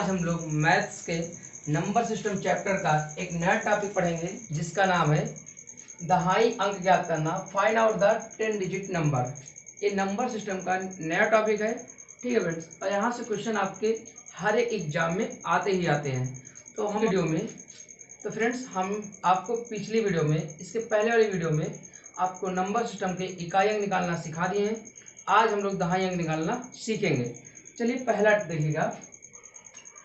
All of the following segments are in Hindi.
आज हम लोग मैथ्स के नंबर सिस्टम चैप्टर का एक नया टॉपिक पढ़ेंगे जिसका नाम है दहाई अंक ज्ञात करना, find out the 10 digit number. ये नंबर सिस्टम का नया टॉपिक है, ठीक है फ्रेंड्स। और यहाँ से क्वेश्चन आपके हर एक एग्जाम में आते ही आते हैं। तो हम वीडियो में तो फ्रेंड्स हम आपको पिछली वीडियो में, इसके पहले वाली वीडियो में आपको नंबर सिस्टम के इकाई अंक निकालना सिखा दिए हैं। आज हम लोग दहाई अंक निकालना सीखेंगे। चलिए पहला देखिएगा।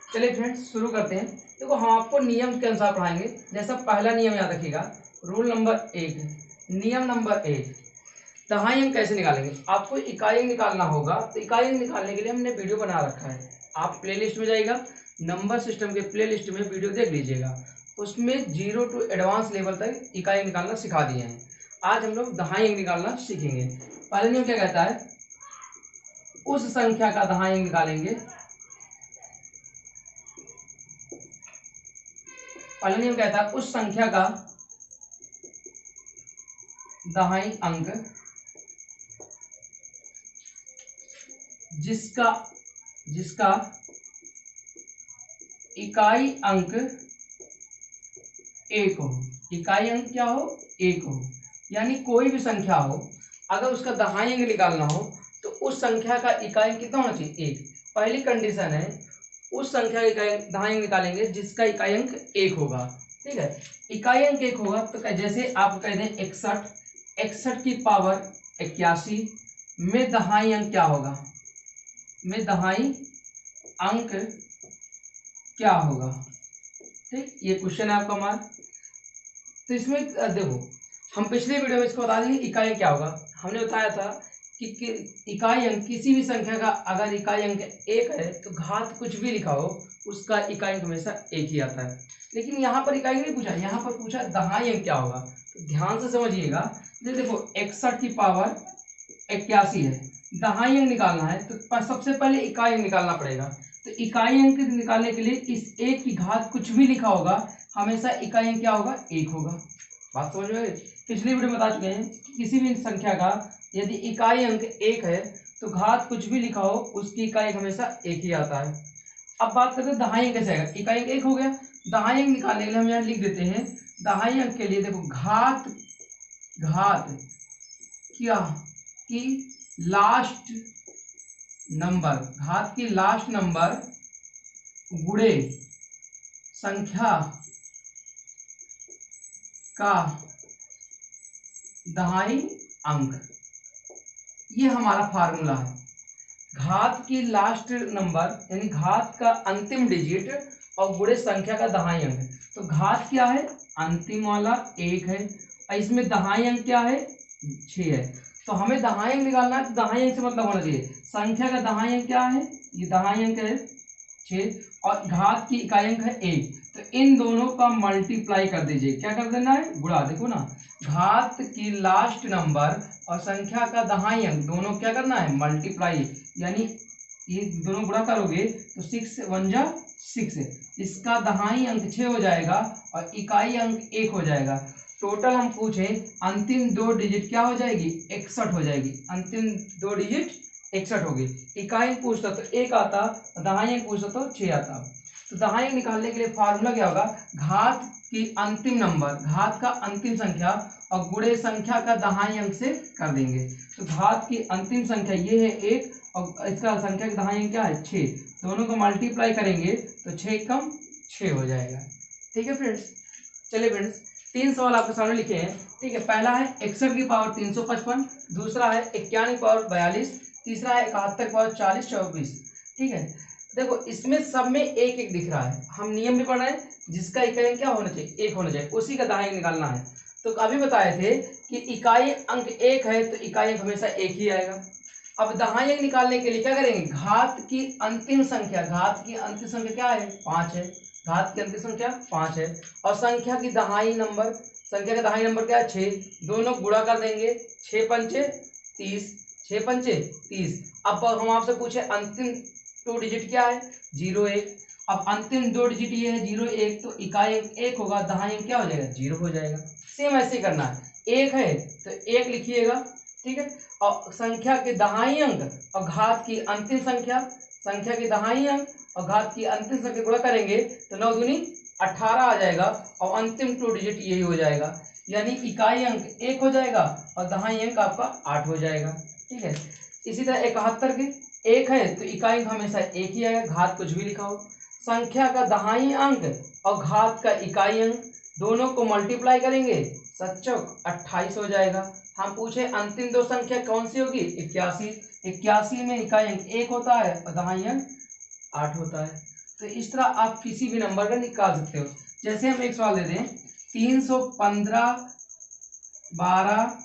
चलिए फ्रेंड्स शुरू करते हैं। देखो हम आपको नियम के अनुसार पढ़ाएंगे। जैसा पहला नियम याद रखिएगा, रूल नंबर 1, नियम नंबर 1, दहाई अंक कैसे निकालेंगे। आपको इकाई अंक निकालना होगा, तो इकाई अंक निकालने के लिए हमने वीडियो बना रखा है। आप प्लेलिस्ट में जाइएगा, नंबर सिस्टम के प्लेलिस्ट में वीडियो देख लीजिएगा। उसमें 0 टू एडवांस लेवल तक इकाई अंक निकालना सिखा दिए हैं। आज हम लोग दहाई अंक निकालना सीखेंगे। पहला नियम क्या कहता है, उस संख्या का दहाई अंक निकालेंगे। पहला नियम कहता है उस संख्या का दहाई अंक जिसका इकाई अंक 1 हो। इकाई अंक क्या हो, 1 हो। यानी कोई भी संख्या हो, अगर उसका दहाई अंक निकालना हो तो उस संख्या का इकाई अंक कितना होना चाहिए, 1। पहली कंडीशन है उस संख्या का दहाई अंक निकालेंगे जिसका इकाई अंक 1 होगा। ठीक है, इकाई अंक 1 होगा तो जैसे आप कह दें 61, 61 की पावर 81 में दहाई अंक क्या होगा, में दहाई अंक क्या होगा। ठीक, ये क्वेश्चन है आपका हमारा। तो इसमें देखो, हम पिछले वीडियो में इसको बता देंगे इकाई अंक क्या होगा। हमने बताया था कि इकाई अंक किसी भी संख्या का अगर इकाई अंक 1 है तो घात कुछ भी लिखा हो उसका इकाई अंक हमेशा 1 ही आता है। लेकिन यहाँ पर इकाई नहीं पूछा, यहाँ पर पूछा दहाई अंक क्या होगा। तो ध्यान से समझिएगा। देखो 61 की पावर 81 है, दहाई अंक निकालना है तो सबसे पहले इकाई अंक निकालना पड़ेगा। तो इकाई अंक निकालने के लिए इस 1 की घात कुछ भी लिखा होगा हमेशा इकाई अंक क्या होगा, 1 होगा। बात समझ में? पिछली वीडियो में बता चुके हैं कि किसी भी संख्या का यदि इकाई अंक 1 है तो घात कुछ भी लिखा हो उसकी इकाई हमेशा 1 ही आता है। अब बात करते हैं दहाई अंक कैसे आएगा। इकाई अंक 1 हो गया, दहाई अंक निकालने के लिए हम यहाँ लिख देते हैं। दहाई अंक के लिए देखो घात क्या की लास्ट नंबर, घात की लास्ट नंबर गुणे संख्या का दहाई अंक, ये हमारा फार्मूला है। घात की लास्ट नंबर यानी घात का अंतिम डिजिट और गुणे संख्या का दहाई अंक। तो घात क्या है, अंतिम वाला 1 है, और इसमें दहाई अंक क्या है, 6 है। तो हमें दहाई अंक निकालना है। तो दहाई अंक से मतलब होना चाहिए संख्या का दहाई अंक क्या है, ये दहाई अंक है 6 और घात की इकाई अंक है 1। तो इन दोनों का मल्टीप्लाई कर दीजिए। क्या कर देना है, गुणा। देखो ना, घात की लास्ट नंबर और संख्या का दहाई अंक दोनों क्या करना है, मल्टीप्लाई। यानी ये दोनों गुणा करोगे तो 6 1 जा 6, इसका दहाई अंक 6 हो जाएगा और इकाई अंक 1 हो जाएगा। टोटल हम पूछे अंतिम 2 डिजिट क्या हो जाएगी, 61 हो जाएगी। अंतिम 2 डिजिट 61 होगी। इकाई अंक पूछता तो 1 आता, दहाई अंक पूछता तो 6 आता। तो दहाई अंक निकालने के लिए फार्मूला क्या होगा, घात की अंतिम नंबर, घात का अंतिम संख्या और गुणे संख्या का दहाई अंक से कर देंगे। तो घात की अंतिम संख्या ये है 1 और इसका संख्या का दहाई अंक क्या है, 6। दोनों को मल्टीप्लाई करेंगे तो 6 कम 6 हो जाएगा। ठीक है फ्रेंड्स। चलिए फ्रेंड्स, 3 सवाल आपके सामने लिखे हैं। ठीक है, पहला है 61 की पावर 355, दूसरा है 51 की पावर 42, तीसरा है 71 की पावर 40 24। ठीक है, देखो इसमें सब में 1 1 दिख रहा है। हम नियम भी पढ़ रहे हैं, जिसका इकाई अंक क्या होना चाहिए, 1 होना चाहिए, उसी का दहाई अंक निकालना है। तो अभी बताए थे कि इकाई अंक 1 है तो इकाई अंक हमेशा 1 ही आएगा। अब दहाई अंक निकालने के लिए क्या करेंगे, घात की अंतिम संख्या, घात की अंतिम संख्या क्या है, 5 है। घात की अंतिम संख्या 5 है और संख्या की दहाई नंबर, संख्या का दहाई नंबर क्या है, 6। दोनों गुणा कर देंगे, 6 पंचे 30, 6 पंचे 30। अब हम आपसे पूछे अंतिम 2 डिजिट क्या है, 0 1। अब अंतिम 2 डिजिट ये है 0 1, तो इकाई अंक 1 होगा, दहाई अंक क्या हो जाएगा, 0 हो जाएगा। सेम ऐसे ही करना है, 1 है तो 1 लिखिएगा। ठीक है, और संख्या के दहाई अंक और घात की अंतिम संख्या, संख्या के दहाई अंक और घात की अंतिम संख्या गुणा करेंगे तो 9 दूनी 18 आ जाएगा और अंतिम 2 डिजिट यही हो जाएगा, यानी इकाई अंक 1 हो जाएगा और दहाई अंक आपका 8 हो जाएगा। ठीक है, इसी तरह 71 के 1 है तो इकाई अंक हमेशा 1 ही आएगा, घात कुछ भी लिखा हो। संख्या का दहाई अंक और घात का इकाई अंक दोनों को मल्टीप्लाई करेंगे, 7 चौक 28 हो जाएगा। हम पूछे अंतिम दो संख्या कौन सी होगी, 81। 81 में इकाई अंक 1 होता है और दहाई अंक 8 होता है। तो इस तरह आप किसी भी नंबर का निकाल सकते हो। जैसे हम एक सवाल दे दें 315 12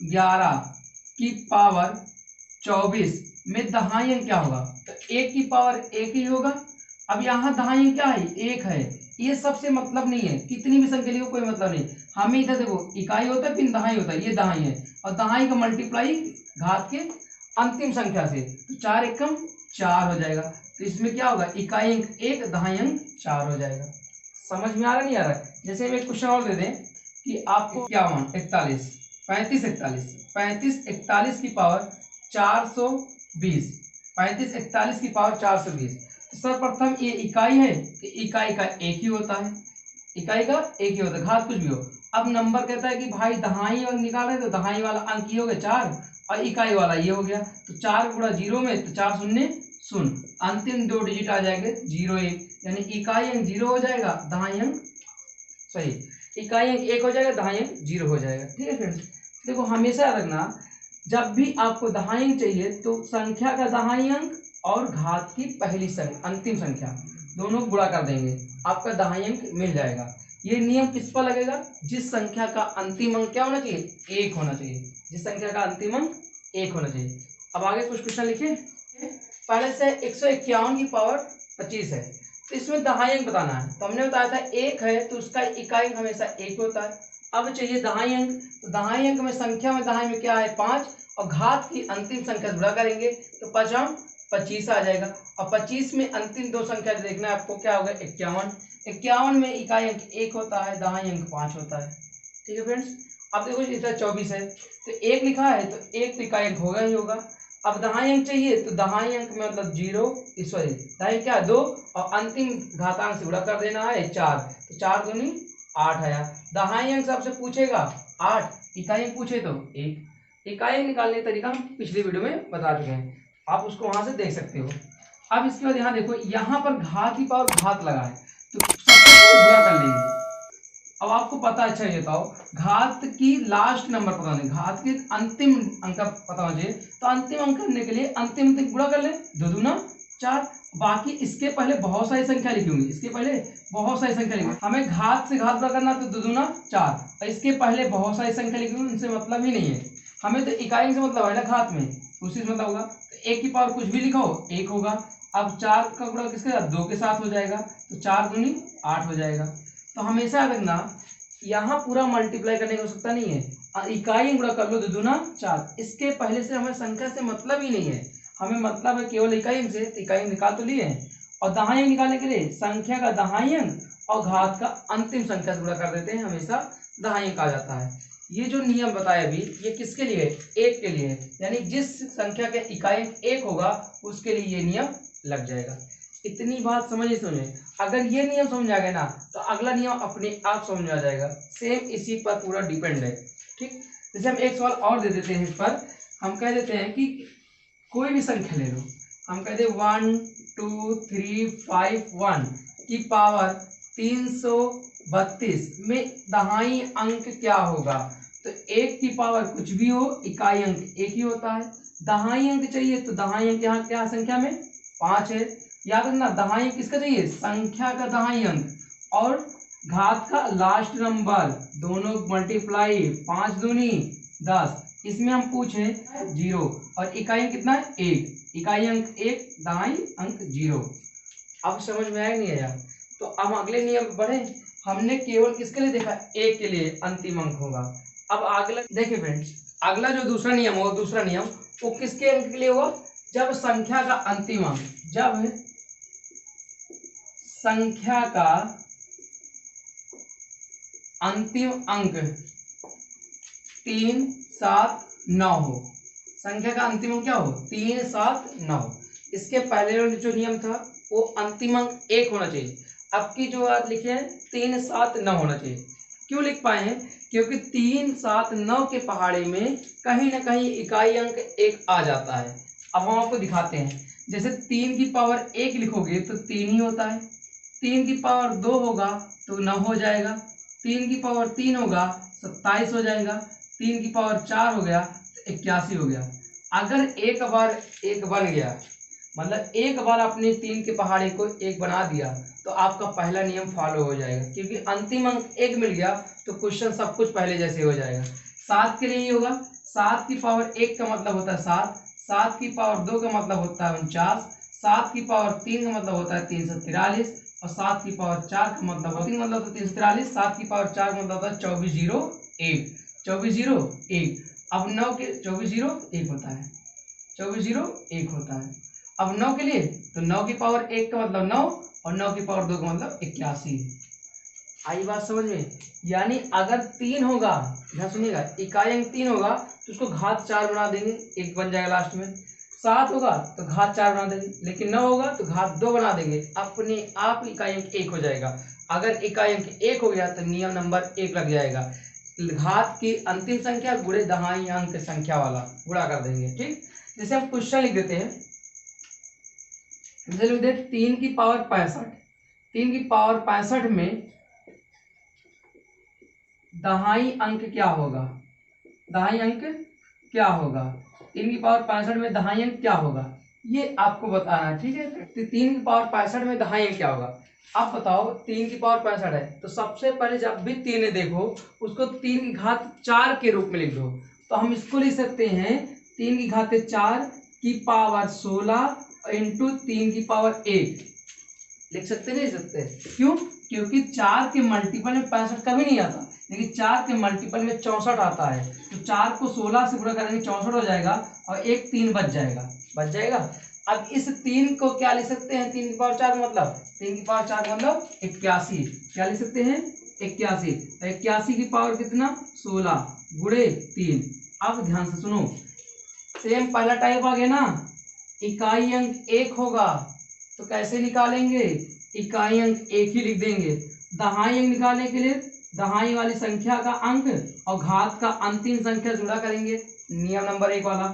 11 की पावर 24 में दहाई अंक क्या होगा, तो 1 की पावर 1 ही होगा। अब यहाँ दहाई अंक क्या है, 1 है, ये सबसे मतलब नहीं है, कितनी भी संख्या लिखो कोई मतलब नहीं। हमें इधर देखो इकाई होता है फिर दहाई होता है, ये दहाई है और दहाई का मल्टीप्लाई घात के अंतिम संख्या से, तो 4 एकम 4 हो जाएगा। तो इसमें क्या होगा, इकाई अंक 1 दहाई अंक 4 हो जाएगा। समझ में आ रहा नहीं आ रहा है। जैसे हम एक क्वेश्चन और दे दें कि आपको 51 41 35 41 35 41 की पावर 420 35 41 की पावर 420। तो सर्वप्रथम ये इकाई है तो इकाई का एक ही होता है, इकाई का एक ही होता है, घात कुछ भी हो। अब नंबर कहता है कि भाई दहाई अंक निकाल रहे तो दहाई वाला अंक ये हो गया 4 और इकाई वाला ये हो गया, तो 4 गुणा 0 में तो 4 शून्य शून्य, अंतिम 2 डिजिट आ जाएंगे 0 1, यानी इकाई अंक 0 हो जाएगा, दहाई अंक सही इकाई अंक 1 हो जाएगा, दहाई अंक 0 हो जाएगा। ठीक है फ्रेंड्स, देखो हमेशा याद रखना जब भी आपको दहाई अंक चाहिए तो संख्या का दहाई अंक और घात की पहली संख्या अंतिम संख्या दोनों गुणा कर देंगे, आपका दहाई अंक मिल जाएगा। ये नियम किस पर लगेगा, जिस संख्या का अंतिम अंक क्या होना चाहिए, 1 होना चाहिए, जिस संख्या का अंतिम अंक 1 होना चाहिए। अब आगे कुछ क्वेश्चन लिखे। पहले से 151 की पावर 25 है तो इसमें दहाई अंक बताना है, तो हमने बताया था 1 है तो उसका इकाई अंक हमेशा 1 होता है। अब चाहिए दहाई अंक, तो दहाई अंक में संख्या में दहाई में क्या है 5 और घात की अंतिम संख्या गुणा करेंगे तो 5 25 आ जाएगा। और 25 में अंतिम दो संख्या देखना है आपको, क्या होगा 51। 51 में इकाई अंक 1 होता है, दहाई अंक 5 होता है। ठीक है फ्रेंड्स, अब देखो इधर 24 है तो 1 लिखा है तो 1 तो इकाई अंक होगा ही होगा। अब दहाई अंक चाहिए तो दहाई अंक में मतलब 0 सॉरी दहाई क्या है 2 और अंतिम घातांक से गुणा कर देना है 4, तो 4 दूनी 8 आया। दहाई अंक सबसे पूछेगा 8, इकाई अंक पूछे तो 1। इकाई अंक निकालने का तरीका हम पिछली वीडियो में बता चुके हैं, आप उसको वहां से देख सकते हो। अब इसके बाद यहाँ देखो, यहाँ पर घात की पावर घात लगा है तो सबसे गुणा कर लेंगे। अब आपको पता अच्छा ये बताओ, घात की लास्ट नंबर पता नहीं, घात के अंतिम अंक पता होना चाहिए, तो अंतिम अंक करने के लिए अंतिम गुणा कर ले, 2 दूना 4। बाकी इसके पहले बहुत सारी संख्या लिखी होंगी, इसके पहले बहुत सारी संख्या लिखी, हमें घात से घात गुणा करना तो 2 दूना 4 और इसके पहले बहुत सारी संख्या लिखी होंगी, उनसे मतलब ही नहीं है, हमें तो इकाई से मतलब है ना, घात में उसी से मतलब होगा। तो 1 की पावर कुछ भी लिखा हो 1 होगा। अब 4 का गुणा किसके साथ, 2 के साथ हो जाएगा, तो 4 दूनी 8 हो जाएगा। तो हमेशा रखना यहाँ पूरा मल्टीप्लाई करने की आवश्यकता नहीं है, इकाई गुणा कर लो 2 दूना 4, इसके पहले से हमें संख्या से मतलब ही नहीं है, हमें मतलब है केवल इकाई अंक से, तो इकाई अंक निकाल तो लिए हैं। और दहाई अंक निकालने के लिए संख्या का दहाई अंक और घात का अंतिम संख्या से गुणा कर देते हैं, हमेशा दहाई अंक आ जाता है। ये जो नियम बताया अभी ये किसके लिए, 1 के लिए, यानी जिस संख्या के इकाई अंक 1 होगा उसके लिए ये नियम लग जाएगा। इतनी बात समझिए, सुनिए, अगर ये नियम समझ आ गया ना तो अगला नियम अपने आप समझ में आ जाएगा, सेम इसी पर पूरा डिपेंड है। ठीक, जैसे हम एक सवाल और दे देते हैं, इस पर हम कह देते हैं कि कोई भी संख्या ले लो, हम कहते हैं 1 2 3 5 1 की पावर 332 में दहाई अंक क्या होगा, तो 1 की पावर कुछ भी हो इकाई अंक 1 ही होता है। दहाई अंक चाहिए तो दहाई अंक यहाँ क्या संख्या में 5 है, याद रखना दहाई किसका चाहिए, संख्या का दहाई अंक और घात का लास्ट नंबर दोनों मल्टीप्लाई, 5 दूनी 10, इसमें हम पूछे 0 और इकाई कितना है 1, इकाई अंक 1 दहाई अंक 0। अब समझ में आया नहीं आया, तो अब अगले नियम पर बढ़े। हमने केवल किसके लिए देखा, 1 के लिए अंतिम अंक होगा। अब अगला देखिए फ्रेंड्स, अगला जो दूसरा नियम होगा, दूसरा नियम वो किसके अंक के लिए होगा, जब संख्या का अंतिम अंक, जब संख्या का अंतिम अंक 3 7 9 हो, संख्या का अंतिम अंक क्या हो 3 7 9। इसके पहले जो नियम था वो अंतिम अंक 1 होना चाहिए। अब की जो बात लिखे हैं 3, 7, 9 होना चाहिए। क्यों लिख पाए हैं? क्योंकि 3, 7, 9 के पहाड़े में कहीं ना कहीं इकाई अंक 1 आ जाता है। अब हम आपको दिखाते हैं। जैसे 3 की पावर 1 लिखोगे तो 3 ही होता है, 3 की पावर 2 होगा तो 9 हो जाएगा, 3 की पावर 3 होगा 27 हो जाएगा, 3 की पावर 4 हो गया तो 81 हो गया। अगर एक बार 1 बन गया, मतलब एक बार आपने 3 के पहाड़े को 1 बना दिया, तो आपका पहला नियम फॉलो हो जाएगा, क्योंकि अंतिम अंक 1 मिल गया तो क्वेश्चन सब कुछ पहले जैसे हो जाएगा। 7 के लिए ही होगा, 7 की पावर 1 का मतलब होता है 7, 7 की पावर 2 का मतलब होता है 49, 7 की पावर 3 का मतलब होता है 343, और 7 की पावर 4 का मतलब होता है 3 मतलब 343, 7 की पावर 4 का मतलब होता है 2401, 2401। अब 9 के 2401 होता है, 2401 होता है। अब 9 के लिए तो 9 की पावर 1 का मतलब 9 और 9 की पावर 2 का मतलब 81। आई बात समझ में? यानी अगर 3 होगा, ध्यान सुनिएगा, इकाई अंक 3 होगा तो उसको घात 4 बना देंगे, 1 बन जाएगा लास्ट में। 7 होगा तो घात 4 बना देंगे, लेकिन 9 होगा तो घात 2 बना देंगे, अपने आप इकाई अंक 1 हो जाएगा। अगर इकाई अंक 1 हो गया तो नियम नंबर 1 लग जाएगा। घात की अंतिम संख्या गुणे दहाई अंक संख्या वाला गुणा कर देंगे। ठीक, जैसे हम क्वेश्चन लिख देते हैं, जैसे लिख देते 3 की पावर 65, 3 की पावर 65 में दहाई अंक क्या होगा? दहाई अंक क्या होगा? 3 की पावर 65 में दहाई अंक क्या होगा, ये आपको बताना है। ठीक है, तो 3 की पावर 65 में दहाई अंक क्या होगा? आप बताओ, 3 की पावर 65 है तो सबसे पहले जब भी 3 देखो उसको 3 की घात 4 के रूप में लिख दो। तो हम इसको लिख सकते हैं 3 की घात 4 की पावर 16 इंटू 3 की पावर 1। लिख सकते नहीं लिख सकते? क्यों? क्योंकि 4 के मल्टीपल में 65 कभी नहीं आता, लेकिन 4 के मल्टीपल में 64 आता है। तो 4 को 16 से गुणा करेंगे 64 हो जाएगा, और एक 3 बच जाएगा, बच जाएगा। अब इस 3 को क्या लिख सकते हैं? 3 की पावर 4 मतलब 3 की पावर 4 मतलब 81। क्या लिख सकते हैं? 81। 81 की पावर कितना? 16 गुणे 3। अब ध्यान से सुनो, सेम पहला टाइप आ गया ना, इकाई अंक 1 होगा तो कैसे निकालेंगे? इकाई अंक 1 ही लिख देंगे। दहाई अंक निकालने के लिए दहाई वाली संख्या का अंक और घात का अंतिम संख्या जुड़ा करेंगे, नियम नंबर 1 वाला।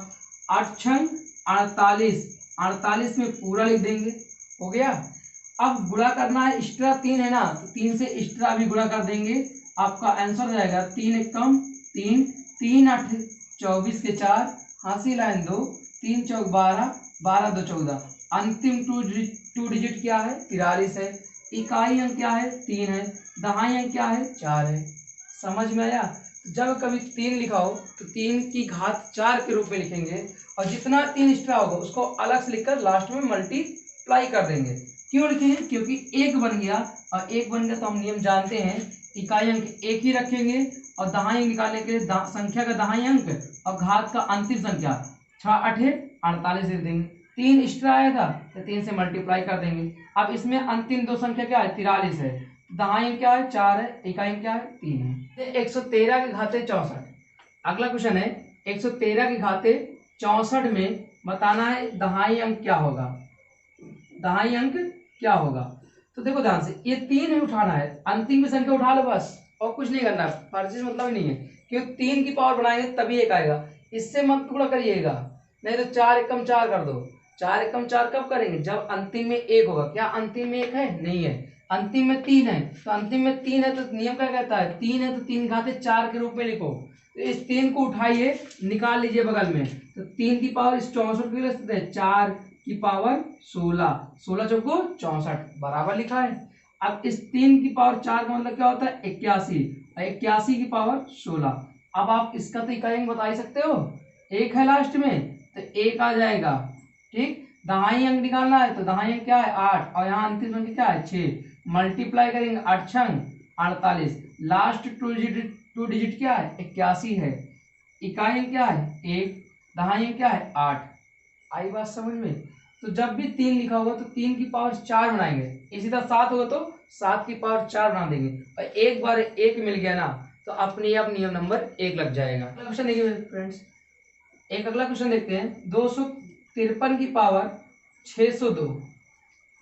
8 छंग 48, 48 में पूरा लिख देंगे, हो गया। अब गुणा करना है, एक्स्ट्रा 3 है ना, तो 3 से एक्स्ट्रा भी गुणा कर देंगे, आपका आंसर हो जाएगा 3 एक कम 3, 3 8 24 के 4, हासी लाइन 2, 3 चौक 12, 12 2 14। अंतिम टू डिजिट क्या है? 43 है। इकाई अंक क्या है? 3 है। दहाई अंक क्या है? 4 है। समझ में आया? जब कभी 3 लिखा हो तो 3 की घात 4 के रूप में लिखेंगे, और जितना 3 एक्स्ट्रा होगा उसको अलग से लिखकर लास्ट में मल्टीप्लाई कर देंगे। क्यों लिखेंगे? क्योंकि 1 बन गया, और 1 बन गया तो हम नियम जानते हैं, इकाई अंक 1 ही रखेंगे, और दहाई अंक निकालने के लिए संख्या का दहाई अंक और घात का अंतिम संख्या 6 8 48 लिख देंगे। 3 एक्स्ट्रा आया था तो 3 से मल्टीप्लाई कर देंगे। अब इसमें अंतिम दो संख्या क्या है? 43 है। दहाई क्या है? 4 है। इकाई क्या है? 3 है। 113 के घाते 64। अगला क्वेश्चन है 113 के घाते 64 में बताना है दहाई अंक क्या होगा। दहाई अंक क्या होगा? तो देखो ध्यान से, ये 3 ही उठाना है, अंतिम की संख्या उठा लो बस, और कुछ नहीं करना, फर्जी मतलब नहीं है, क्योंकि 3 की पावर बढ़ाएंगे तभी एक आएगा। इससे मत टुकड़ा करिएगा, नहीं तो 4 एकम 4 कर दो। 4 एकम 4 कब करेंगे? जब अंतिम में 1 होगा। क्या अंतिम में 1 है? नहीं है। अंतिम में 3 है, तो अंतिम में 3 है तो नियम क्या कहता है? 3 है तो 3 घाते 4 के रूप में लिखो। तो इस 3 को उठाइए, निकाल लीजिए बगल में, तो 3 की पावर इस 64 की लिख सकते हैं 4 की पावर 16, 16 चौको 64 बराबर लिखा है। अब इस 3 की पावर 4 का मतलब क्या होता है? 81, और 81 की पावर 16। अब आप इसका तो इकाई अंक बता ही सकते हो, 1 है लास्ट में तो 1 आ जाएगा। ठीक, दहाई अंक निकालना है तो दहाई अंक क्या है? 8, और यहाँ अंतिम संख्या क्या है? 6। मल्टीप्लाई करेंगे 8 छंग 48, लास्ट टू डिजिट क्या है? 81 है। इकाई अंक क्या है? 1, दहाई अंक क्या है? 8। आई बात समझ में? तो जब भी 3 लिखा होगा तो 3 की पावर 4 बनाएंगे, इसी तरह 7 होगा तो 7 की पावर 4 बना देंगे, और एक बार 1 मिल गया ना तो अपने आप नियम नंबर 1 लग जाएगा। अगला क्वेश्चन देखिए फ्रेंड्स, एक अगला क्वेश्चन देखते हैं। 253 की पावर 602,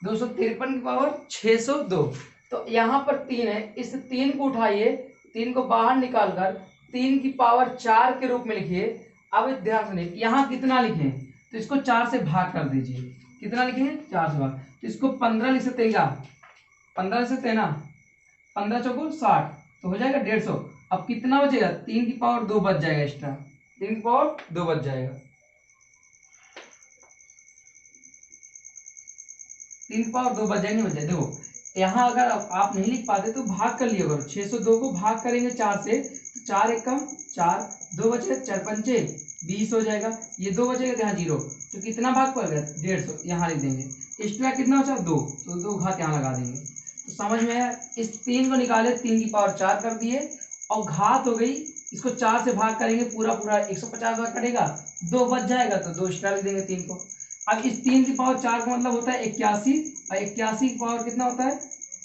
253 की पावर 602। तो यहाँ पर 3 है, इस 3 को उठाइए, 3 को बाहर निकालकर 3 की पावर 4 के रूप में लिखिए। अब ध्यान सुनिए, यहाँ कितना लिखें, तो इसको 4 से भाग कर दीजिए। कितना लिखेंगे, 4 से भाग, तो इसको 15 लिख सकते हैं क्या, 15 लिख सकते हैं ना, 15 चौको 60, तो हो जाएगा 150। अब कितना बचेगा, 3 की पावर 2 बच जाएगा एक्स्ट्रा, 3 की पावर 2 बच जाएगा, 3 की पावर 2 बच जाएगी, नहीं बच जाए। देखो यहाँ अगर आप नहीं लिख पाते तो भाग कर लिया करो, 602 को भाग करेंगे 4 से, तो 4 एकम 4, 2 बचे, 4 पंचे 20 हो जाएगा, ये 2 बचेगा, यहाँ 0, तो कितना भाग पड़ गया, 150, यहाँ लिख देंगे। एक्स्ट्रा कितना बचा, 2, तो 2 घात यहाँ लगा देंगे। तो समझ में आया, इस 3 को निकाले, 3 की पावर 4 कर दिए, और घात हो गई, इसको 4 से भाग करेंगे, पूरा पूरा 150 बार कटेगा, 2 बच जाएगा, तो 2 एक्स्ट्रा लिख देंगे 3 को। अब इस 3 की पावर 4 का मतलब होता है 81, और 81 की पावर कितना होता है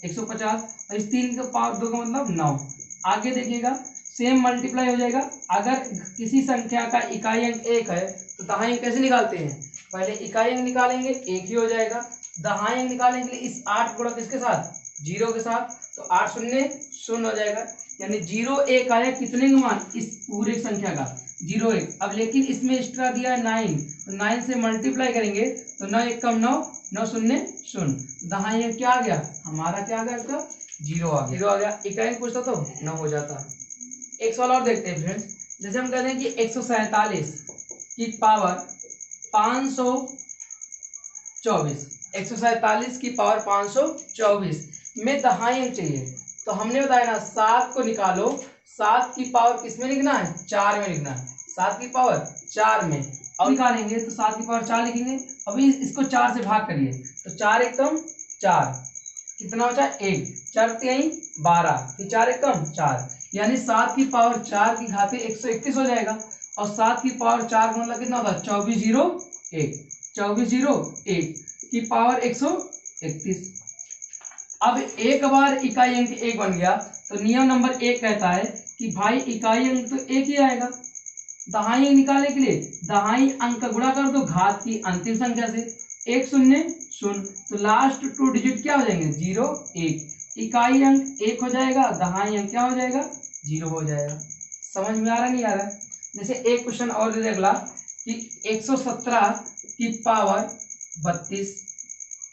150, और इस 3 की पावर 2 का मतलब 9। आगे देखिएगा, सेम मल्टीप्लाई हो जाएगा। अगर किसी संख्या का इकाई अंक 1 है तो दहाई अंक कैसे निकालते हैं, पहले इकाई अंक निकालेंगे, 1 ही हो जाएगा। दहाई अंक निकालने के लिए इस 8 गुणा किसके साथ, 0 के साथ, तो 8 शून्य 0 हो जाएगा, यानी 0 1 आया कितने का मान, इस पूरे संख्या का 0 1। अब लेकिन इसमें एक्स्ट्रा दिया है 9, तो 9 से मल्टीप्लाई करेंगे, तो 9 1 कम 9, 9 शून्य 0, दहाई अंक क्या आ गया हमारा, क्या आ गया इसका, 0 आ गया, 0 आ गया। इकाई अंक पूछता तो 9 हो जाता। एक सवाल और देखते हैं फ्रेंड्स, जैसे हम कहते हैं कि 147 की पावर 524, 147 की पावर 524 में दहाई अंक चाहिए, तो हमने बताया ना 7 को निकालो, 7 की पावर किस में लिखना है, 4 में लिखना है, 7 की पावर 4 में, और निकालेंगे तो 7 की पावर 4 लिखेंगे। अभी इसको 4 से भाग करिए, तो 4 एकम 4, कितना बचा 1, 4 3 12, फिर 4 एकम 4, यानी 7 की पावर 4 की घाते 131 हो जाएगा, और 7 की पावर 4 का मतलब कितना होता है 2401, 2401 की पावर 131। अब एक बार इकाई अंक 1 बन गया, तो नियम नंबर 1 कहता है कि भाई इकाई अंक तो 1 ही आएगा, दहाई अंक निकालने के लिए दहाई अंक का गुणा कर दो घात की अंतिम संख्या से, 1 0 0, तो लास्ट 2 डिजिट क्या हो जाएंगे 0 1, इकाई अंक 1 हो जाएगा, दहाई अंक क्या हो जाएगा 0 हो जाएगा। समझ में आ रहा नहीं आ रहा, जैसे एक क्वेश्चन और दे दे अगला कि 117 की पावर 32,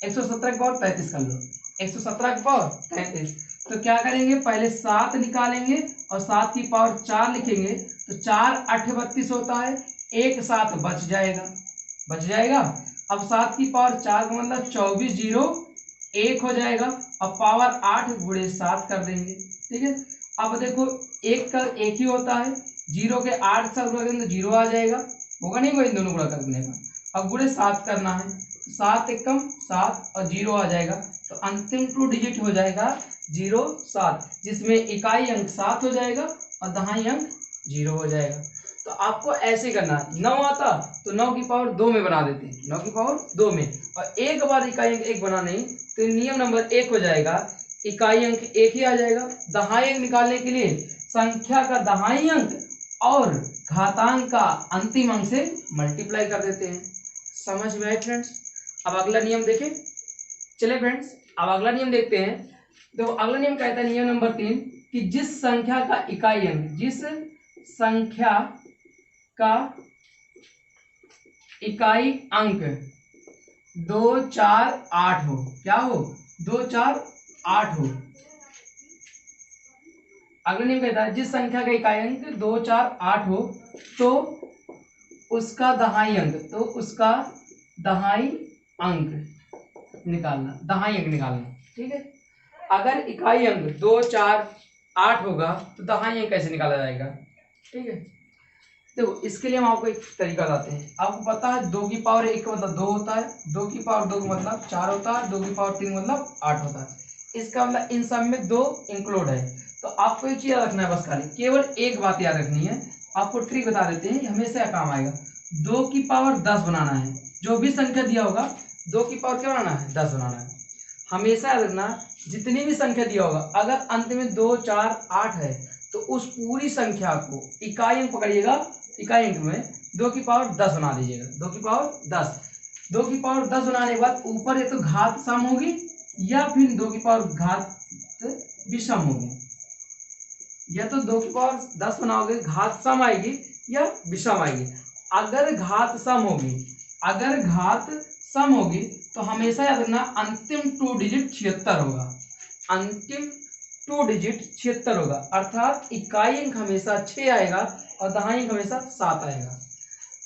117 की पावर 33 कर लो, 117 की पावर 33, तो क्या करेंगे पहले 7 निकालेंगे और 7 की पावर 4 लिखेंगे, तो 4 8 32 होता है, एक 7 बच जाएगा, बच जाएगा। अब 7 की पावर 4 का मतलब 24 0 1 हो जाएगा, अब पावर 8 गुणे 7 कर देंगे, ठीक है। अब देखो एक का एक ही होता है, 0 के 8 साथ गुणा करेंगे तो 0 आ जाएगा, होगा नहीं, कोई दोनों गुणा करने का। अब गुणे 7 करना है, 7 एकम 7 और 0 आ जाएगा, तो अंतिम 2 डिजिट हो जाएगा 0 7, जिसमें इकाई अंक 7 हो जाएगा और दहाई अंक 0 हो जाएगा। तो आपको ऐसे करना है, 9 आता तो 9 की पावर 2 में बना देते हैं, 9 की पावर 2 में, और एक बार इकाई अंक 1 बना नहीं, तो नियम नंबर 1 हो जाएगा, इकाई अंक 1 ही आ जाएगा। दहाई अंक निकालने के लिए संख्या का दहाई अंक और घातांक का अंतिम अंक से मल्टीप्लाई कर देते हैं। समझ में आए फ्रेंड्स। अब अगला नियम देखें, चले फ्रेंड्स अब अगला नियम देखते हैं। तो अगला नियम कहता है नियम नंबर 3 कि जिस संख्या का इकाई अंक, जिस संख्या का इकाई अंक 2 4 8 हो, क्या हो 2 4 8 हो। अगला नियम कहता है जिस संख्या का इकाई अंक 2 4 8 हो तो उसका दहाई अंक, तो उसका दहाई अंक निकालना, दहाई अंक निकालना, ठीक है। अगर इकाई अंक 2 4 8 होगा तो दहाई अंक कैसे निकाला जाएगा, ठीक है। देखो इसके लिए हम आपको एक तरीका बताते हैं। आपको पता है 2 की पावर 1 का मतलब 2 होता है, 2 की पावर 2 का मतलब 4 होता है, 2 की पावर 3 का मतलब 8 होता है। इसका मतलब इन सब में 2 इंक्लूड है। तो आपको एक चीज याद रखना है, बस खाली केवल एक बात याद रखनी है। आपको ट्रिक बता देते हैं, हमेशा काम आएगा। 2 की पावर 10 बनाना है, जो भी संख्या दिया होगा 2 की पावर क्या बनाना है 10 बनाना है। हमेशा याद रखना, जितनी भी संख्या दिया होगा अगर अंत में 2 4 8 है तो उस पूरी संख्या को इकाई अंक पकड़िएगा, इकाई अंक में 2 की पावर 10 बना दीजिएगा, 2 की पावर 10। 2 की पावर 10 बनाने के बाद ऊपर या तो घात सम होगी या फिर 2 की पावर घात विषम होगी। या तो 2 की पावर 10 बनाओगे घात सम आएगी या विषम आएगी। अगर घात सम होगी, अगर घात सम होगी तो हमेशा याद रखना अंतिम 2 डिजिट 76 होगा। अंतिम 2 डिजिट 76 होगा, अर्थात इकाई अंक हमेशा 6 आएगा और दहाई अंक हमेशा 7 आएगा।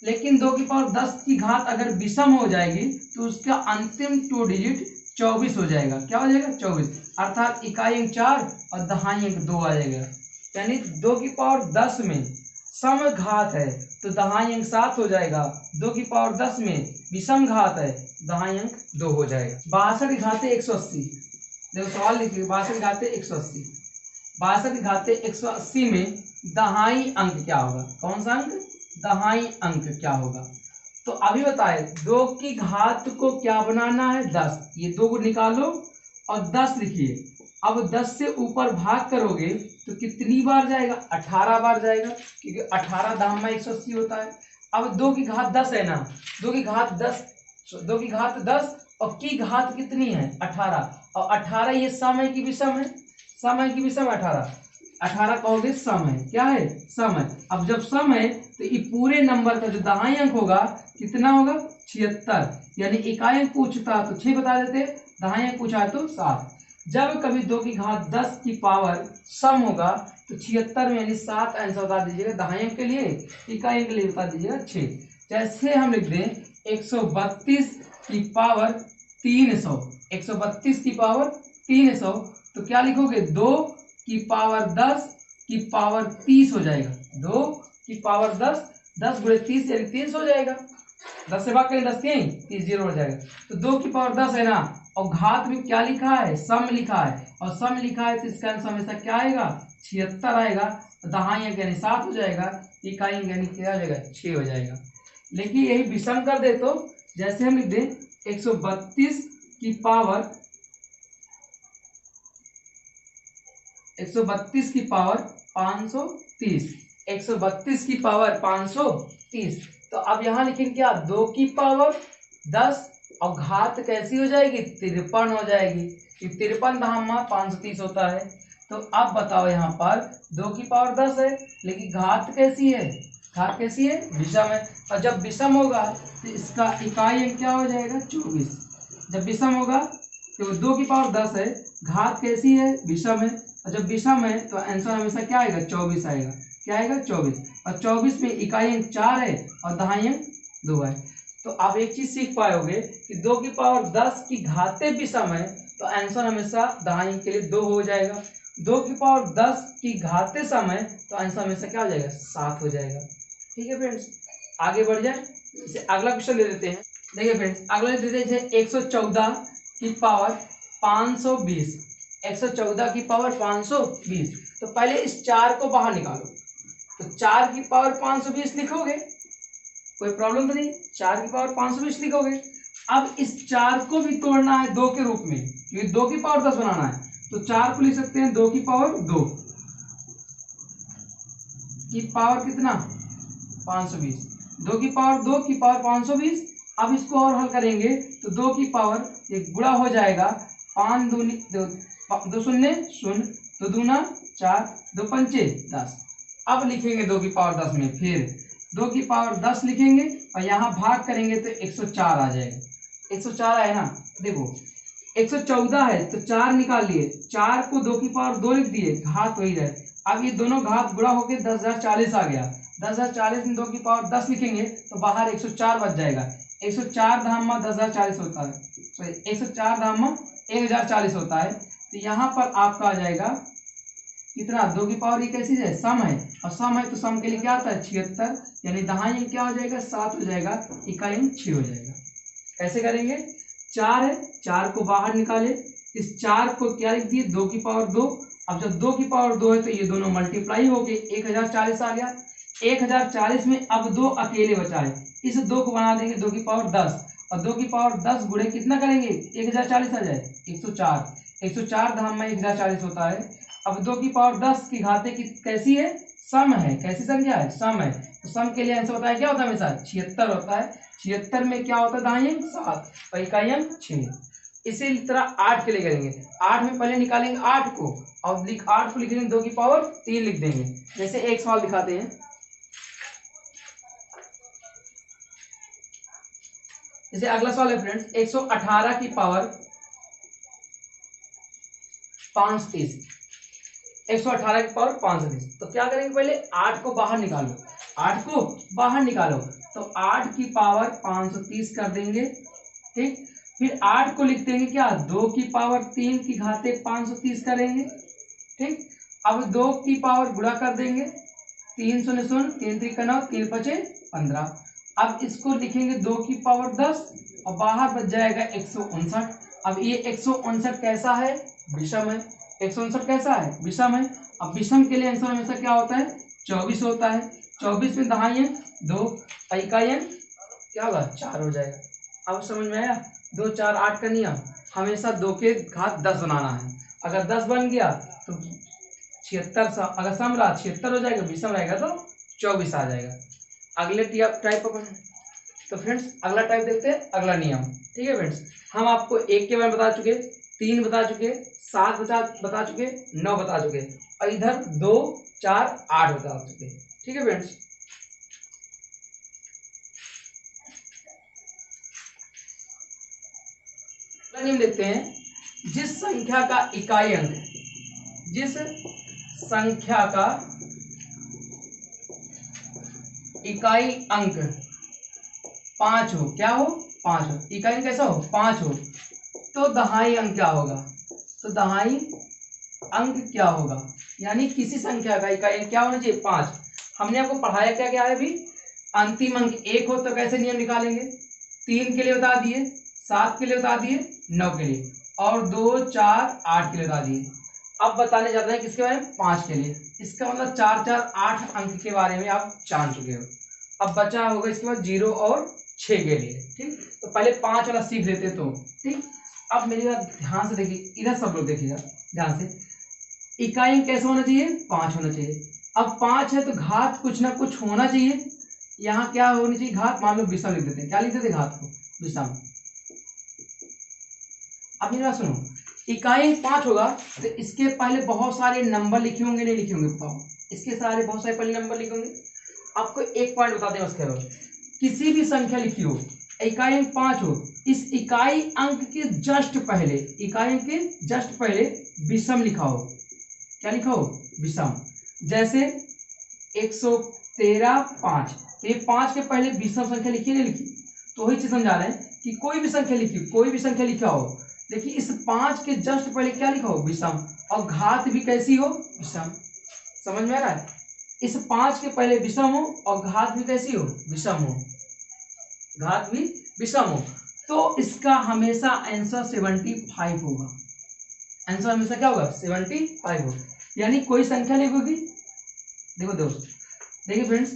लेकिन 2 की पावर 10 की घात अगर विषम हो जाएगी तो उसका अंतिम 2 डिजिट 24 हो जाएगा। क्या हो जाएगा? 24, अर्थात इकाई अंक 4 और दहाई अंक 2 आ जाएगा। यानी 2 की पावर 10 में सम घात है तो दहाई अंक 7 हो जाएगा। 2 की पावर 10 में विषम घात है, दहाई अंक 2 हो जाएगा। 62 घाते 180, देखो सवाल लिखिए 62 घाते 180। 62 घाते 180 में दहाई अंक क्या होगा? कौन सा अंक? दहाई अंक क्या होगा? तो अभी बताए 2 की घात को क्या बनाना है? 10। ये 2 को निकालो और 10 लिखिए। अब 10 से ऊपर भाग करोगे तो कितनी बार जाएगा? 18 बार जाएगा, क्योंकि 18 दाम में 180 होता है। अब 2 की घात 10 है ना, 2 की घात 10, 2 की घात 10 और की घात कितनी है? 18। और 18 ये सम है कि विषम है? सम है कि विषम? 18 कहोगे सम है। क्या है? सम है। अब जब सम है तो ये पूरे नंबर का जो दहाई अंक होगा कितना होगा? 76। यानी इकाई अंक पूछता तो 6 बता देते, दहाई अंक पूछा तो 7। जब कभी 2 की घात 10 की पावर सम होगा तो 76 में यानी 7 आंसर बता दीजिएगा दहाई अंक के लिए, इकाई अंक के लिए बता दीजिएगा 6। जैसे हम लिख दें 132 की पावर 300, 132 की पावर 300 तो क्या लिखोगे? 2 की पावर 10 की पावर 30 हो जाएगा। 2 की पावर 10, 10 गुणे 30 यानी 300 हो जाएगा। 10 से भाग करें 10 तीन 30, 0 हो जाएगा। तो 2 की पावर 10 है ना, और घात में क्या लिखा है? सम लिखा है, और सम लिखा है तो इसका आंसर हमेशा क्या आएगा? 76 आएगा। दहाई अंक यानी 7 हो जाएगा, इकाई अंक यानी क्या हो जाएगा? 6 हो जाएगा। लेकिन यही विषम कर दे तो जैसे हम लिख दें 132 की पावर 132 की पावर 530, 132 की पावर 530। तो अब यहां लिखेंगे क्या? 2 की पावर 10 और घात कैसी हो जाएगी? 53 हो जाएगी, क्योंकि 53 धामा 530 होता है। तो अब बताओ यहाँ पर 2 की पावर 10 है लेकिन घात कैसी है? घात कैसी है? विषम है। और जब विषम होगा तो इसका इकाई अंक क्या हो जाएगा? 24। जब विषम होगा तो 2 की पावर 10 है, घात कैसी है? विषम है, और जब विषम है तो आंसर हमेशा क्या आएगा? 24 आएगा। क्या आएगा? 24। और 24 में इकाई अंक 4 है और दहाई अंक 2 है। तो आप एक चीज सीख पाओगे कि 2 की पावर 10 की घाते विषम है तो आंसर हमेशा दहाई अंक के लिए 2 हो जाएगा। 2 की पावर 10 की घाते सम है तो आंसर हमेशा क्या हो जाएगा? 7 हो जाएगा। ठीक है फ्रेंड्स, आगे बढ़ जाए। इसे अगला क्वेश्चन ले लेते हैं। देखिए फ्रेंड्स, अगला ले लेते हैं 114 की पावर 520। 114 की पावर 520। तो पहले इस 4 को बाहर निकालो। तो 4 की पावर 520 लिखोगे, कोई प्रॉब्लम तो नहीं। 4 की पावर 520 लिखोगे। अब इस 4 को भी तोड़ना है 2 के रूप में, क्योंकि 2 की पावर 10 बनाना है। तो 4 को लिख सकते हैं 2 की पावर 2 की पावर कितना? 520। 2 की पावर 2 की पावर 520। अब इसको और हल करेंगे तो 2 की पावर ये गुणा हो जाएगा, 5 दूनी 2 शून्य शून्य, 2 दूना 4, 2 पंचे 10। अब लिखेंगे 2 की पावर 10 में, फिर 2 की पावर 10 लिखेंगे और यहाँ भाग करेंगे तो 104 आ जाएगा। 104 है ना, देखो 114 है तो 4 निकाल लिए, 4 को 2 की पावर 2 लिख दिए, घात वही रहे। अब ये दोनों घात गुणा होकर 10,040 आ गया। 10,040 में 2 की पावर 10 लिखेंगे तो बाहर 104 बच जाएगा। 104 धामा 10,040 होता है, सॉरी 104 धामा 1040 होता है। तो यहाँ पर आपका आ जाएगा कितना? 2 की पावर ये कैसी है? सम है, और सम है तो सम के लिए क्या आता है? 76। यानी दहाई अंक क्या हो जाएगा? 7 हो जाएगा, इकाई अंक 6 हो जाएगा। कैसे करेंगे? 4 है, 4 को बाहर निकाले, इस 4 को क्या लिख दिए? 2 की पावर 2। अब जब 2 की पावर 2 है तो ये दोनों मल्टीप्लाई हो गए, 1040 आ गया। 1040 में अब 2 अकेले बचा है, इस 2 को बना देंगे 2 की पावर 10, और 2 की पावर 10 गुणे कितना करेंगे? 1040 आ जाए, 104। 104 धाम में 1040 होता है। अब 2 की पावर 10 की घाते की कैसी है? सम है, कैसी संख्या है, सम है, तो सम के लिए आंसर होता है क्या होता है हमेशा 76 होता है। 76 में क्या होता है दहाई अंक 7 और इकाई अंक 6। इसी तरह 8 के लिए करेंगे। 8 में पहले निकालेंगे 8 को और 8 को लिख देंगे 2 की पावर 3 लिख देंगे। जैसे एक सवाल दिखाते हैं, जैसे अगला सवाल है फ्रेंड्स 118 की पावर 530। 118 की पावर 530, तो क्या करेंगे पहले 8 को बाहर निकालो, 8 को बाहर निकालो, तो 8 की पावर 530 कर देंगे, ठीक। फिर 8 को लिख देंगे क्या 2 की पावर 3 की घाते 530 करेंगे, ठीक। अब 2 की पावर गुणा कर देंगे, 3 शून्य शून्य 3 3 का 9 3 5 15। अब इसको लिखेंगे 2 की पावर 10 और बाहर बच जाएगा 159। अब ये 159 कैसा है, विषम है। 159 कैसा है, विषम है। अब विषम के लिए आंसर हमेशा क्या होता है 24 होता है। 24 में दहाई अंक 2 और इकाई अंक क्या होगा 4 हो जाएगा। अब समझ में आया, 2 4 8 का नियम, हमेशा 2 के घात 10 बनाना है। अगर 10 बन गया तो 76, अगर सम रहा 76 हो जाएगा, विषम रहेगा तो 24 आ जाएगा। अगले टाइप अपन, तो फ्रेंड्स अगला टाइप देखते हैं, अगला नियम, ठीक है फ्रेंड्स। हम आपको 1 के बारे में बता चुके, 3 बता चुके, 7 बता चुके, 9 बता चुके, और इधर 2 4 8 बता चुके, ठीक है फ्रेंड्स। अगला नियम देखते हैं, जिस संख्या का इकाई अंक, जिस संख्या का इकाई अंक 5 हो, क्या हो 5 हो, इकाई अंक कैसा हो 5 हो, तो दहाई अंक क्या होगा, तो दहाई अंक क्या होगा, यानी किसी संख्या का इकाई अंक क्या होना चाहिए 5। हमने आपको पढ़ाया क्या क्या है अभी, अंतिम अंक 1 हो तो कैसे नियम निकालेंगे, 3 के लिए बता दिए, 7 के लिए बता दिए, 9 के लिए, और 2 4 8 के लिए बता दिए। अब बताने जाते हैं किसके बारे में, 5 के लिए। इसका मतलब 4 4 8 अंक के बारे में आप जान चुके हो। अब बचा होगा इसके बाद 0 और 6 के लिए, ठीक। तो पहले 5 वाला सीख लेते तो, ठीक। अब मेरी बात ध्यान से देखिए, इधर सब लोग देखिएगा ध्यान से, इकाई कैसा होना चाहिए 5 होना चाहिए। अब 5 है तो घात कुछ ना कुछ होना चाहिए, यहाँ क्या होनी चाहिए घात, मान लो विषम लिख देते हैं, क्या लिख देते घात को विषम। अब मेरी बात सुनो, इकाई 5 होगा तो इसके पहले बहुत सारे नंबर लिखे होंगे, नहीं लिखे होंगे बताओ, इसके सारे बहुत सारे पहले नंबर लिखे होंगे। आपको एक पॉइंट बताते हैं उसके बाद, किसी भी संख्या लिखी हो, इकाई अंक 5 हो, इस इकाई अंक के जस्ट पहले, इकाई अंक के जस्ट पहले विषम लिखा हो, क्या लिखा हो विषम। जैसे 113 5, तो ये 5 के पहले विषम संख्या लिखी नहीं लिखी, तो वही चीज समझा रहे हैं कि कोई भी संख्या लिखी, कोई भी संख्या लिखा हो, देखिए इस 5 के जस्ट पहले क्या लिखा हो विषम, और घात भी कैसी हो विषम। समझ में आ रहा है, इस 5 के पहले विषम हो और घात भी कैसी हो विषम हो, घात भी विषम हो, तो इसका हमेशा आंसर 75 होगा। आंसर हमेशा क्या होगा 75 होगा। यानी कोई संख्या लिखोगी, देखो दोस्त, देखिए फ्रेंड्स,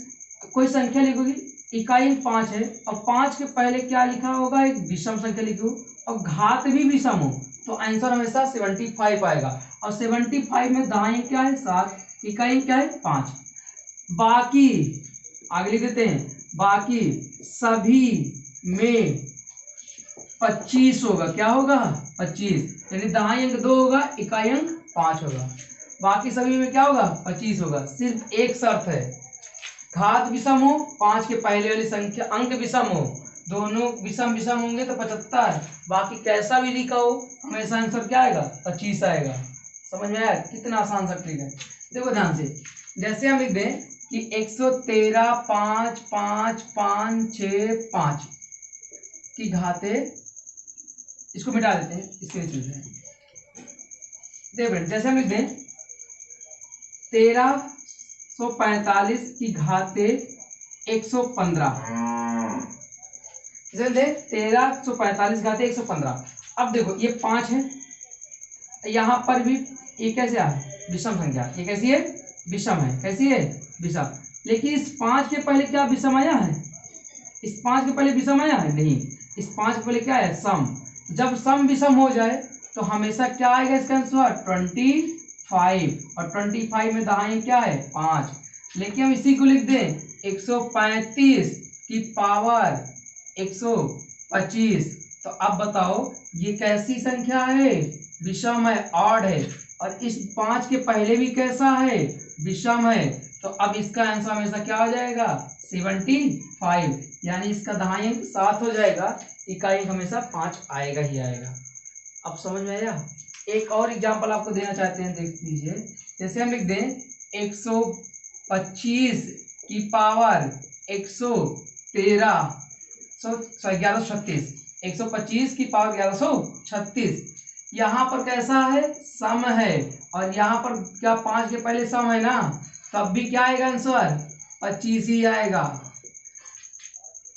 कोई संख्या लिखोगी, इकाई 5 है और 5 के पहले क्या लिखा होगा, एक विषम संख्या लिखो और घात भी विषम हो, तो आंसर हमेशा 75 आएगा। और 75 में दाएं क्या है 7, इकाई क्या है 5। बाकी आगे लिख देते हैं, बाकी सभी में 25 होगा, क्या होगा 25, यानी दहाई अंक 2 होगा, इकाई अंक 5 होगा, बाकी सभी में क्या होगा 25 होगा। सिर्फ एक शर्त है, घात विषम हो, 5 के पहले वाली संख्या अंक विषम हो, दोनों विषम विषम होंगे तो 75, बाकी कैसा भी लिखा हो हमेशा आंसर क्या आएगा 25 आएगा। समझ में आया, कितना आसान सा ट्रिक है। देखो ध्यान से, जैसे हम लिख दें कि 113 5 5 5 6 5 की घाते, इसको मिटा देते हैं, इसके नीचे लिखते हैं। देखो जैसे हम लिख दें 1345 की घाते 115, जैसे 1345 घाते 115। अब देखो ये 5 है, यहाँ पर भी ये कैसे है विषम संख्या, ये कैसी है विषम है, कैसी है विषम। लेकिन इस 5 के पहले क्या विषम आया है, इस 5 के पहले विषम आया है नहीं, इस 5 के पहले क्या है सम। जब सम विषम हो जाए तो हमेशा क्या आएगा इसका आंसर 25, और 25 में दाएं क्या है 5। लेकिन हम इसी को लिख दें 135 की पावर 125। तो अब बताओ ये कैसी संख्या है, विषम है, ऑड है, और इस 5 के पहले भी कैसा है, विषम है। तो अब इसका आंसर हमेशा क्या हो जाएगा, 75, यानी इसका दहाई अंक 7 हो जाएगा, इकाई अंक हमेशा 5 आएगा ही आएगा। अब समझ में आया। एक और एग्जांपल आपको देना चाहते हैं, देख लीजिए। जैसे हम लिख दें 125 की पावर 1136, 125 की पावर 1136। यहाँ पर कैसा है, सम है, और यहाँ पर क्या 5 के पहले सम है ना, तब भी क्या आएगा आंसर, 25 ही आएगा।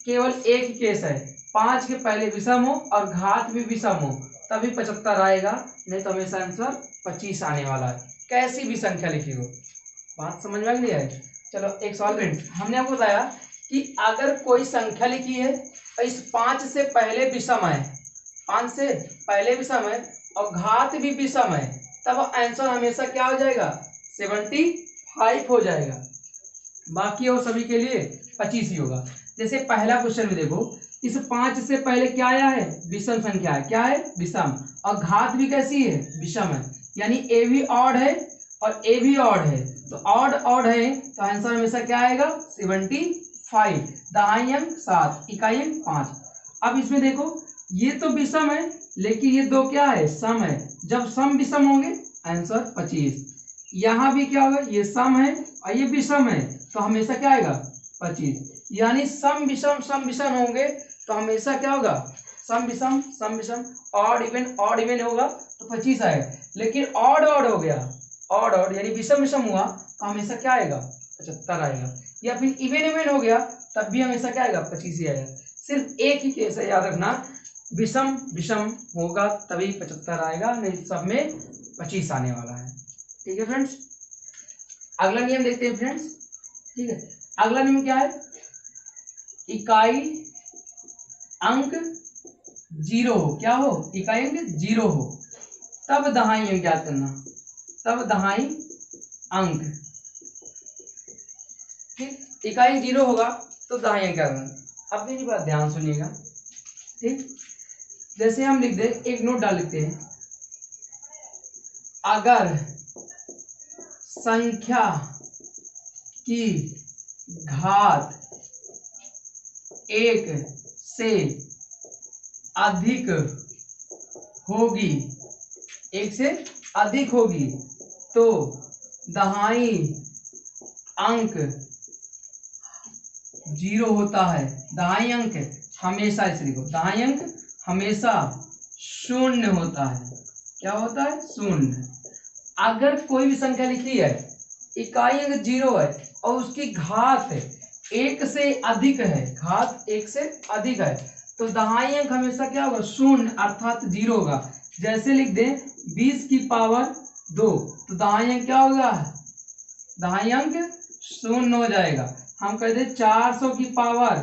केवल एक केस है, 5 के पहले विषम हो और घात भी विषम हो तभी 75 आएगा, नहीं तो हमेशा आंसर 25 आने वाला है, कैसी भी संख्या लिखी हो। बात समझ में आ गई है। चलो एक सवाल फ्रेंड्स, हमने आपको बताया कि अगर कोई संख्या लिखी है और इस 5 से पहले विषम है, 5 से पहले विषम है और घात भी विषम है, तब आंसर हमेशा क्या हो जाएगा, 75 हो जाएगा। बाकी और सभी के लिए 25 ही होगा। जैसे पहला क्वेश्चन में देखो, इस 5 से पहले क्या आया है, विषम संख्या है, क्या है, विषम, और घात भी कैसी है, विषम है, यानी ए भी ऑड है और ए भी ऑड है, तो ऑड ऑड है, तो आंसर हमेशा क्या आएगा, 75, दहाई अंक 7, इकाई अंक 5। अब इसमें देखो ये तो विषम है, लेकिन ये दो क्या है, सम है, जब सम विषम होंगे आंसर 25। यहाँ भी क्या होगा, ये सम है और ये विषम है, तो हमेशा क्या आएगा, 25, यानी सम विषम होंगे तो हमेशा क्या होगा, सम विषम, ऑड इवन होगा तो 25 आएगा। लेकिन ऑड ऑड हो गया, ऑड ऑड यानी विषम हुआ तो हमेशा क्या आएगा, 75 आएगा। या फिर इवन हो गया तब भी हमेशा क्या आएगा, 25 ही आएगा। सिर्फ एक ही केस है, याद रखना, विषम होगा तभी 75 आएगा, नहीं सब में 25 आने वाला है। ठीक है फ्रेंड्स, अगला नियम देखते हैं फ्रेंड्स। ठीक है, अगला नियम क्या है, इकाई अंक 0 हो, क्या हो, इकाई अंक 0 हो तब दहाई अंक याद करना, तब दहाई अंक, ठीक, इकाई 0 होगा तो दहाई अंक याद करना। अब मेरी बात ध्यान सुनिएगा, ठीक, जैसे हम लिख दे, एक नोट डाल लेते हैं, अगर संख्या की घात 1 से अधिक होगी, 1 से अधिक होगी तो दहाई अंक 0 होता है। दहाई अंक हमेशा, इसे लिखो, दहाई अंक हमेशा 0 होता है। क्या होता है, 0। अगर कोई भी संख्या लिखी है, इकाई अंक 0 है और उसकी घात 1 से अधिक है, घात 1 से अधिक है, तो दहाई अंक हमेशा क्या होगा, 0 अर्थात 0 होगा। जैसे लिख दें 20 की पावर 2, तो दहाई अंक क्या होगा, दहाई अंक 0 हो जाएगा। हम कह दें 400 की पावर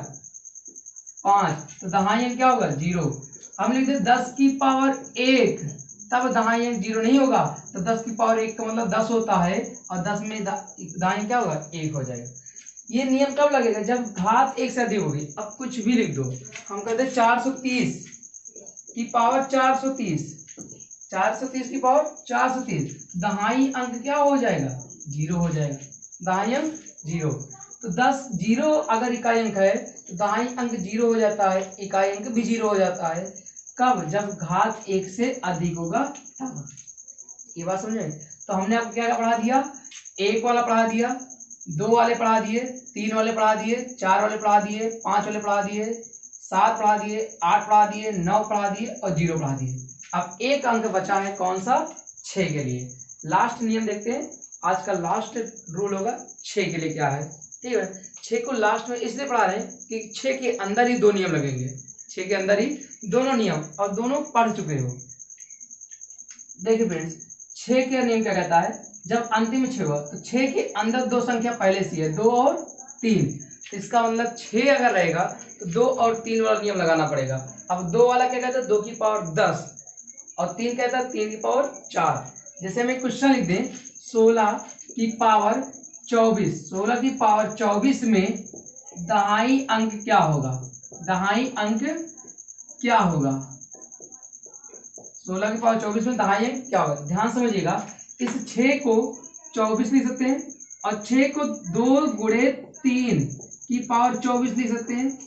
5, तो दहाई अंक क्या होगा, 0। हम लिख दें 10 की पावर 1, तब दहाई अंक 0 नहीं होगा, तो 10 की पावर 1 का मतलब 10 होता है, और 10 में दहाई क्या होगा, 1 हो जाएगा। ये नियम कब लगेगा, जब घात 1 से अधिक होगी। अब कुछ भी लिख दो, हम कहते हैं 430 की पावर 430, 430 की पावर 430, दहाई अंक क्या हो जाएगा, 0 हो जाएगा, दहाई अंक 0। तो 10 0 अगर इकाई अंक है तो दहाई अंक 0 हो जाता है, इकाई अंक भी 0 हो जाता है। कब, जब घात 1 से अधिक होगा तब। ये बात समझे। तो हमने आपको क्या क्या पढ़ा दिया, 1 वाला पढ़ा दिया, 2 वाले पढ़ा दिए, 3 वाले पढ़ा दिए, 4 वाले पढ़ा दिए, 5 वाले पढ़ा दिए, 7 पढ़ा दिए, 8 पढ़ा दिए, 9 पढ़ा दिए और 0 पढ़ा दिए। अब एक अंक बचा है, कौन सा, 6 के लिए। लास्ट नियम देखते हैं, आज का लास्ट रूल होगा 6 के लिए क्या है। ठीक है, 6 को लास्ट में इसलिए पढ़ा रहे हैं कि 6 के अंदर ही 2 नियम लगेंगे, 6 के अंदर ही दोनों नियम, और दोनों पढ़ चुके हो। देखिए फ्रेंड्स, 6 के नियम क्या कहता है, जब अंतिम 6 हुआ तो 6 के अंदर 2 संख्या पहले से है, 2 और 3, इसका मतलब 6 अगर रहेगा तो 2 और 3 वाला नियम लगाना पड़ेगा। अब 2 वाला क्या कहता है, 2 की पावर 10, और 3 कहता है 3 की पावर 4। जैसे हम एक क्वेश्चन लिख दें, 16 की पावर 24, 16 की पावर 24 में दहाई अंक क्या होगा? दहाई अंक क्या होगा? 16 की पावर 24 में दहाई अंक क्या होगा? ध्यान समझिएगा, इस 6 को 24 लिख सकते हैं और 6 को 2 गुणे 3 की पावर 24 लिख सकते हैं।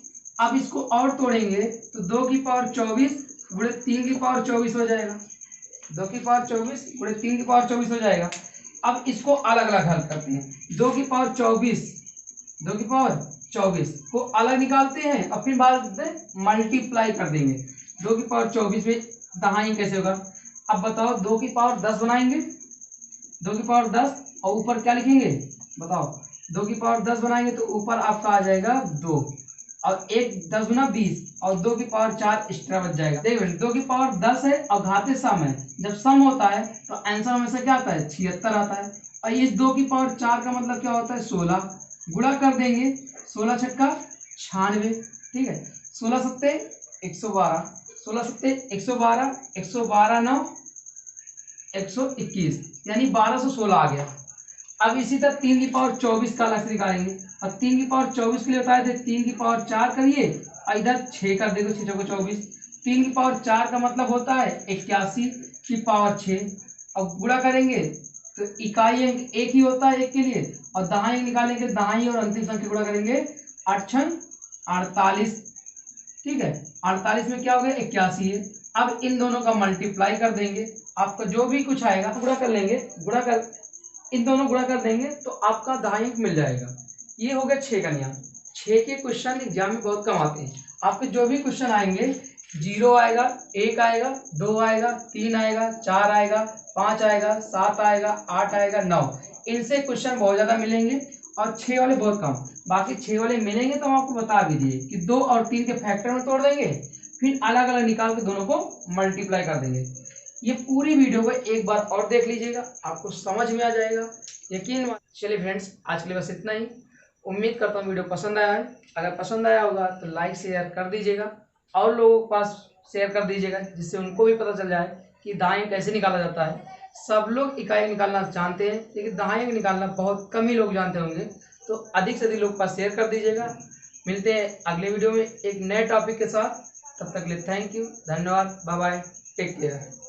अब इसको और तोड़ेंगे तो 2 की पावर 24 गुणे 3 की पावर 24 हो जाएगा। 2 की पावर 24 गुणे 3 की पावर 24 हो जाएगा। अब इसको अलग अलग हल करते हैं। 2 की पावर 24, 2 की पावर 24 को अलग निकालते हैं और फिर बाद में मल्टीप्लाई कर देंगे। 2 की पावर 24 में दहाई कैसे होगा? अब बताओ, 2 की पावर 10 बनाएंगे, 2 की पावर 10 और ऊपर क्या लिखेंगे? बताओ, 2 की पावर 10 बनाएंगे तो ऊपर आपका आ जाएगा 2 और 1 10 गुना 20 और 2 की पावर 4 एक्स्ट्रा बच जाएगा। देखिए 2 की पावर 10 है और घाते सम है, जब सम होता है तो आंसर हमेशा क्या आता है? 76 आता है। और इस 2 की पावर 4 का मतलब क्या होता है? 16। गुणा कर देंगे, 16 छक्का 96, ठीक है। 16 सत्ते 112, 16 सत्ते 112, 112 9 121, यानी 1216 आ गया। अब इसी तरह 3 की पावर 24 का अलग से निकालेंगे और 3 की पावर 24 के लिए बताए थे 3 की पावर 4 करिए और इधर 6 कर देंगे, 6 को 24। 3 की पावर 4 का मतलब होता है 81 की पावर 6 और गुणा करेंगे तो इकाई अंक एक ही होता है एक के लिए और दहाई अंक निकालेंगे, दहाई और अंतिम संख्या गुणा करेंगे 8 48, ठीक है। 48 में क्या हो गया? 81 है। अब इन दोनों का मल्टीप्लाई कर देंगे, आपका जो भी कुछ आएगा गुणा कर लेंगे, गुणा कर इन दोनों गुणा कर देंगे तो आपका दहाई अंक मिल जाएगा। ये हो गया 6 का नियम। 6 के क्वेश्चन एग्जाम में बहुत कम आते हैं। आपके जो भी क्वेश्चन आएंगे 0 आएगा, 1 आएगा, 2 आएगा, 3 आएगा, 4 आएगा, 5 आएगा, 7 आएगा, 8 आएगा, 9, इनसे क्वेश्चन बहुत ज्यादा मिलेंगे और 6 वाले बहुत कम। बाकी 6 वाले मिलेंगे तो हम आपको बता भी दिए कि 2 और 3 के फैक्टर में तोड़ देंगे, फिर अलग अलग निकाल के दोनों को मल्टीप्लाई कर देंगे। ये पूरी वीडियो को एक बार और देख लीजिएगा, आपको समझ में आ जाएगा यकीन। चलिए फ्रेंड्स, आज के लिए बस इतना ही। उम्मीद करता हूँ वीडियो पसंद आया है। अगर पसंद आया होगा तो लाइक शेयर कर दीजिएगा और लोगों के पास शेयर कर दीजिएगा, जिससे उनको भी पता चल जाए कि दहाई कैसे निकाला जाता है। सब लोग इकाई निकालना जानते हैं लेकिन दहाई निकालना बहुत कम ही लोग जानते होंगे, तो अधिक से अधिक लोग पास शेयर कर दीजिएगा। मिलते हैं अगले वीडियो में एक नए टॉपिक के साथ। तब तक के लिए थैंक यू, धन्यवाद, बाय बाय, टेक केयर।